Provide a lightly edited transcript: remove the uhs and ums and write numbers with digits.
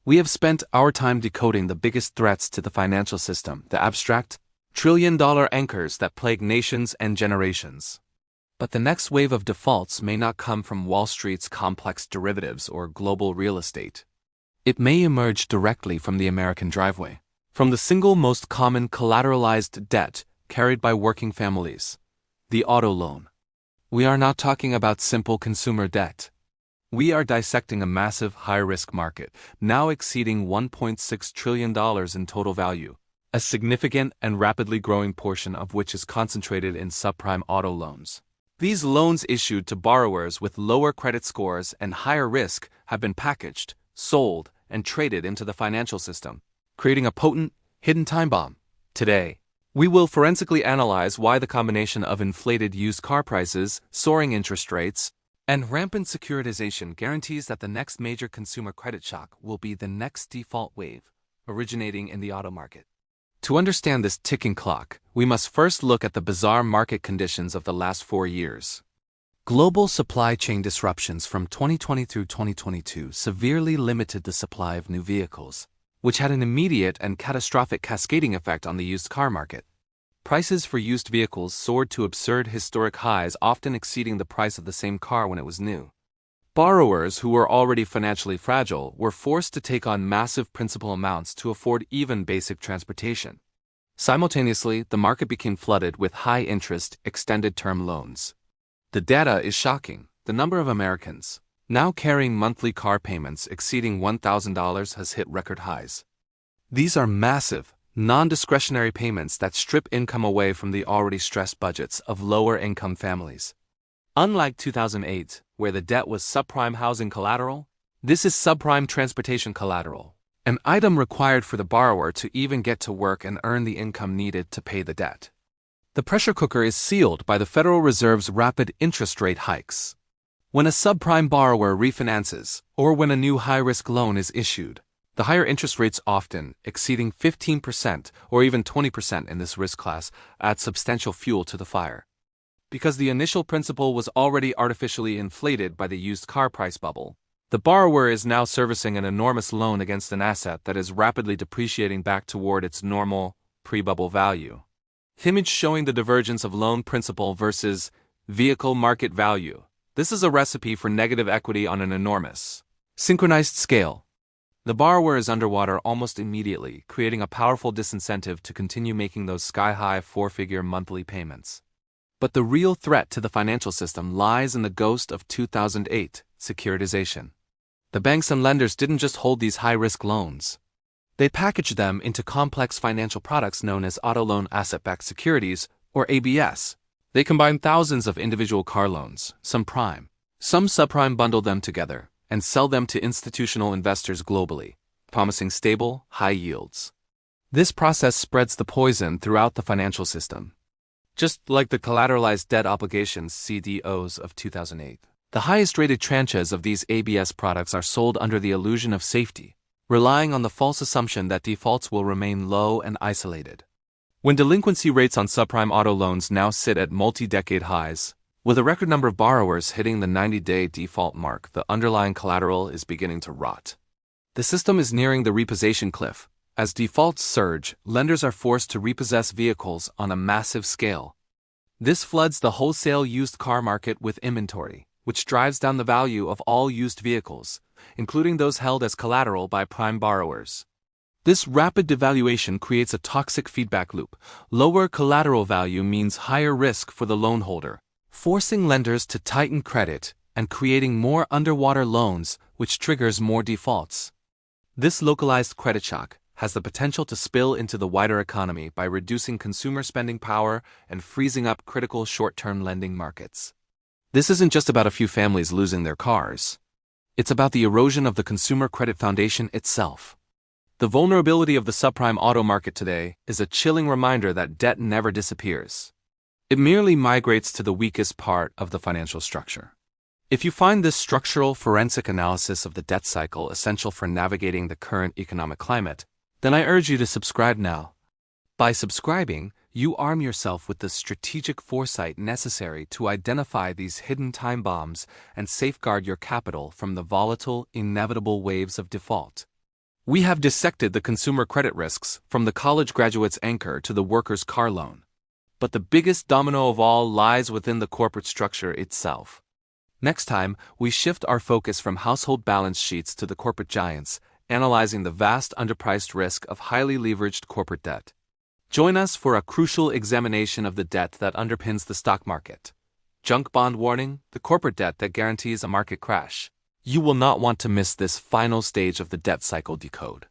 We have spent our time decoding the biggest threats to the financial system, the abstract, trillion-dollar anchors that plague nations and generations. But the next wave of defaults may not come from Wall Street's complex derivatives or global real estate. It may emerge directly from the American driveway, from the single most common collateralized debt carried by working families, the auto loan. We are not talking about simple consumer debt. We are dissecting a massive high-risk market, now exceeding $1.6 trillion in total value, a significant and rapidly growing portion of which is concentrated in subprime auto loans. These loans issued to borrowers with lower credit scores and higher risk have been packaged, sold, and traded into the financial system, creating a potent, hidden time bomb. Today, we will forensically analyze why the combination of inflated used car prices, soaring interest rates, and rampant securitization guarantees that the next major consumer credit shock will be the next default wave, originating in the auto market. To understand this ticking clock, we must first look at the bizarre market conditions of the last 4 years. Global supply chain disruptions from 2020 through 2022 severely limited the supply of new vehicles, which had an immediate and catastrophic cascading effect on the used car market. Prices for used vehicles soared to absurd historic highs, often exceeding the price of the same car when it was new. Borrowers who were already financially fragile were forced to take on massive principal amounts to afford even basic transportation. Simultaneously, the market became flooded with high-interest, extended-term loans. The data is shocking. The number of Americans now carrying monthly car payments exceeding $1,000 has hit record highs. These are massive, non-discretionary payments that strip income away from the already stressed budgets of lower-income families. Unlike 2008, where the debt was subprime housing collateral, this is subprime transportation collateral, an item required for the borrower to even get to work and earn the income needed to pay the debt. The pressure cooker is sealed by the Federal Reserve's rapid interest rate hikes. When a subprime borrower refinances, or when a new high-risk loan is issued, the higher interest rates, often exceeding 15% or even 20% in this risk class, add substantial fuel to the fire. Because the initial principal was already artificially inflated by the used car price bubble, the borrower is now servicing an enormous loan against an asset that is rapidly depreciating back toward its normal, pre-bubble value. Image showing the divergence of loan principal versus vehicle market value. This is a recipe for negative equity on an enormous, synchronized scale. The borrower is underwater almost immediately, creating a powerful disincentive to continue making those sky-high four-figure monthly payments. But the real threat to the financial system lies in the ghost of 2008, securitization. The banks and lenders didn't just hold these high-risk loans. They packaged them into complex financial products known as auto loan asset-backed securities, or ABS. They combined thousands of individual car loans, some prime, some subprime, bundle them together, and sell them to institutional investors globally, promising stable, high yields. This process spreads the poison throughout the financial system. Just like the collateralized debt obligations (CDOs) of 2008, the highest-rated tranches of these ABS products are sold under the illusion of safety, relying on the false assumption that defaults will remain low and isolated. When delinquency rates on subprime auto loans now sit at multi-decade highs, with a record number of borrowers hitting the 90-day default mark, the underlying collateral is beginning to rot. The system is nearing the repossession cliff. As defaults surge, lenders are forced to repossess vehicles on a massive scale. This floods the wholesale used car market with inventory, which drives down the value of all used vehicles, including those held as collateral by prime borrowers. This rapid devaluation creates a toxic feedback loop. Lower collateral value means higher risk for the loan holder, forcing lenders to tighten credit and creating more underwater loans, which triggers more defaults. This localized credit shock has the potential to spill into the wider economy by reducing consumer spending power and freezing up critical short-term lending markets. This isn't just about a few families losing their cars. It's about the erosion of the consumer credit foundation itself. The vulnerability of the subprime auto market today is a chilling reminder that debt never disappears. It merely migrates to the weakest part of the financial structure. If you find this structural forensic analysis of the debt cycle essential for navigating the current economic climate, then I urge you to subscribe now. By subscribing, you arm yourself with the strategic foresight necessary to identify these hidden time bombs and safeguard your capital from the volatile, inevitable waves of default. We have dissected the consumer credit risks, from the college graduate's anchor to the worker's car loan. But the biggest domino of all lies within the corporate structure itself. Next time, we shift our focus from household balance sheets to the corporate giants, analyzing the vast underpriced risk of highly leveraged corporate debt. Join us for a crucial examination of the debt that underpins the stock market. Junk bond warning, the corporate debt that guarantees a market crash. You will not want to miss this final stage of the debt cycle decode.